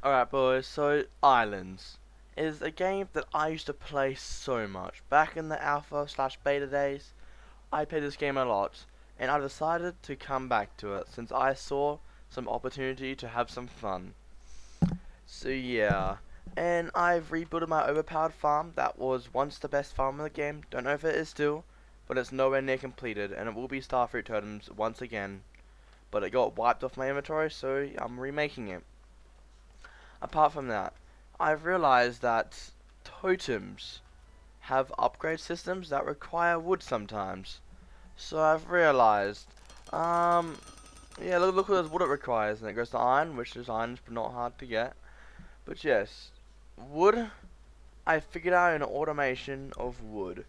Alright boys, so Islands is a game that I used to play so much. Back in the alpha slash beta days, I played this game a lot, and I decided to come back to it since I saw some opportunity to have some fun. So yeah, and I've rebuilt my overpowered farm that was once the best farm in the game. Don't know if it is still, but it's nowhere near completed, and it will be starfruit totems once again. But it got wiped off my inventory, so I'm remaking it. Apart from that, I've realized that totems have upgrade systems that require wood sometimes. So I've realized, yeah, look at what it requires, and it goes to iron, which is iron, but not hard to get. But yes, wood, I figured out an automation of wood.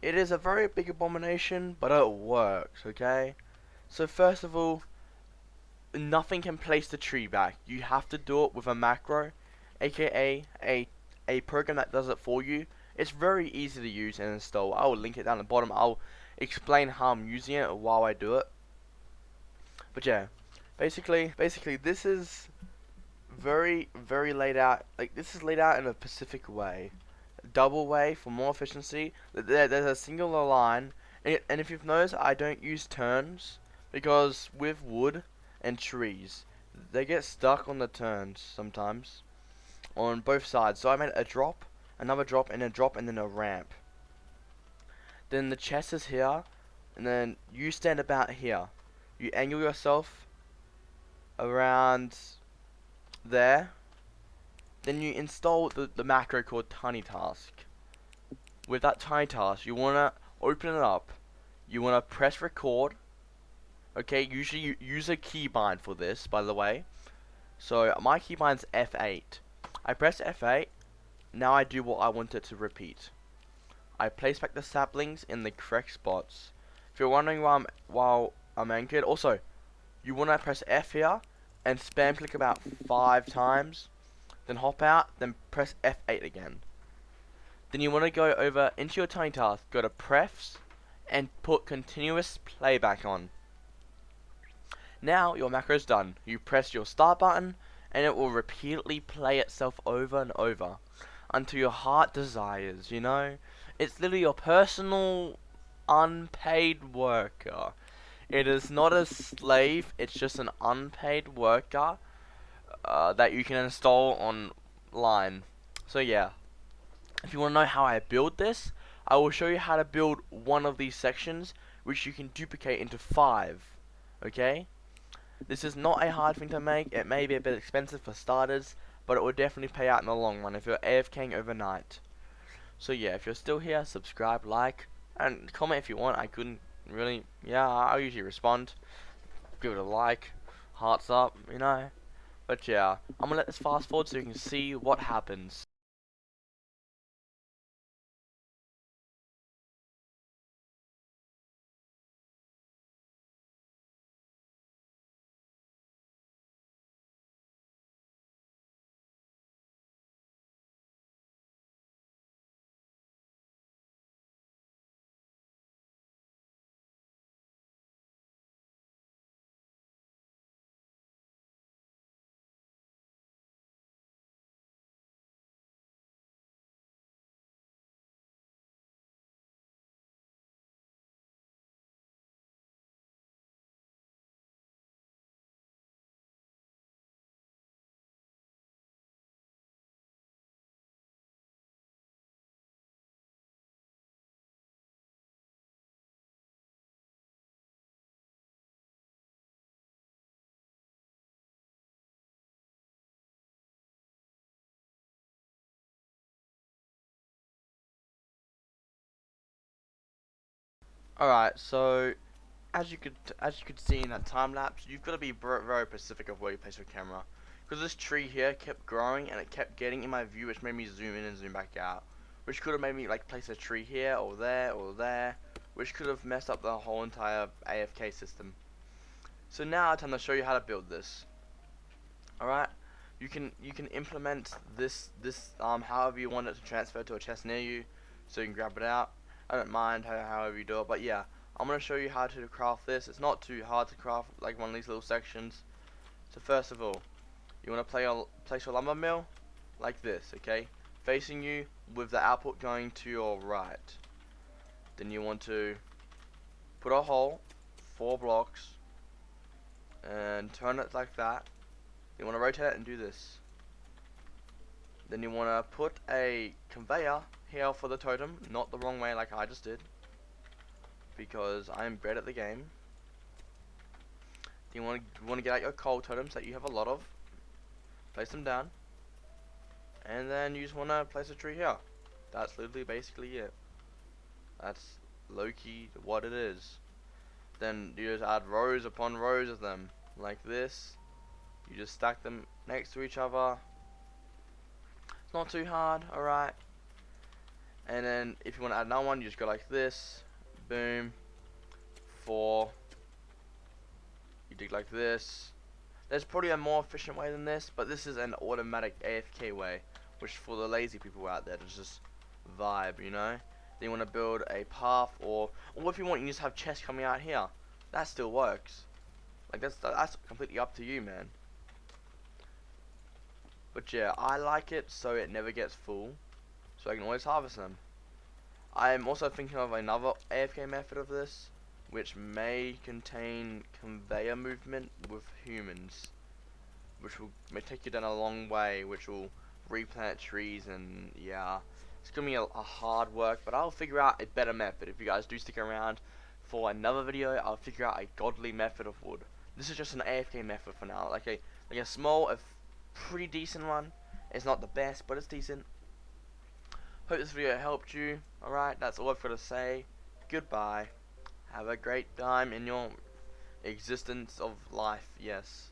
It is a very big abomination, but it works, okay? So first of all, nothing can place the tree back. You have to do it with a macro, aka a program that does it for you. It's very easy to use and install. I will link it down the bottom. I'll explain how I'm using it while I do it. But yeah, basically this is very laid out. Like, this is laid out in a specific way, double way for more efficiency. There's a singular line, and if you've noticed, I don't use turns because with wood and trees, they get stuck on the turns sometimes on both sides. So I made a drop, another drop, and a drop, and then a ramp. Then the chest is here, and then you stand about here. You angle yourself around there. Then you install the macro called tiny task. With that tiny task, you wanna open it up. You wanna press record. Okay, usually you use a keybind for this, by the way. So my keybind's F8. I press F8. Now I do what I want it to repeat. I place back the saplings in the correct spots. If you're wondering why I'm anchored, also you wanna press F here and spam click about 5 times. Then hop out. Then press F8 again. Then you want to go over into your tiny task, go to prefs, and put continuous playback on. Now your macro is done. You press your start button, and it will repeatedly play itself over and over until your heart desires, you know? It's literally your personal unpaid worker. It is not a slave, it's just an unpaid worker that you can install online. So yeah, if you want to know how I build this, I will show you how to build one of these sections, which you can duplicate into 5. Okay? This is not a hard thing to make. It may be a bit expensive for starters, but it will definitely pay out in the long run if you're AFKing overnight. So yeah, if you're still here, subscribe, like, and comment if you want. I couldn't really, yeah, I usually respond. Give it a like, hearts up, you know. But yeah, I'm gonna let this fast forward so you can see what happens. Alright, so as you could see in that time lapse, you've got to be very specific of where you place your camera, because this tree here kept growing and it kept getting in my view, which made me zoom in and zoom back out, which could have made me like place a tree here or there, which could have messed up the whole entire AFK system. So now it's time to show you how to build this. Alright, you can implement this however you want it to transfer to a chest near you, so you can grab it out. I don't mind however you do it, but yeah, I'm gonna show you how to craft this. It's not too hard to craft, like one of these little sections. So first of all, you want to place your lumber mill like this, okay? Facing you with the output going to your right. Then you want to put a hole, 4 blocks, and turn it like that. You want to rotate it and do this. Then you want to put a conveyor here for the totem, not the wrong way like I just did, because I am great at the game. Then you want to get out your coal totems that you have a lot of, place them down, and then you just want to place a tree here. That's literally basically it. That's low-key what it is. Then you just add rows upon rows of them, like this. You just stack them next to each other. It's not too hard, alright. And then if you want to add another one, you just go like this. Boom. 4. You dig like this. There's probably a more efficient way than this, but this is an automatic AFK way, which for the lazy people out there, just vibe, you know. Then you want to build a path, or if you want, you just have chests coming out here. That still works. Like that's completely up to you, man. But yeah, I like it so it never gets full, so I can always harvest them. I am also thinking of another AFK method of this, which may contain conveyor movement with humans, which may take you down a long way, which will replant trees, and yeah, it's gonna be a hard work, but I'll figure out a better method. If you guys do stick around for another video, I'll figure out a godly method of wood. This is just an AFK method for now, like a small, pretty decent one. It's not the best, but it's decent. Hope this video helped you. Alright, that's all I've got to say. Goodbye. Have a great time in your existence of life, yes.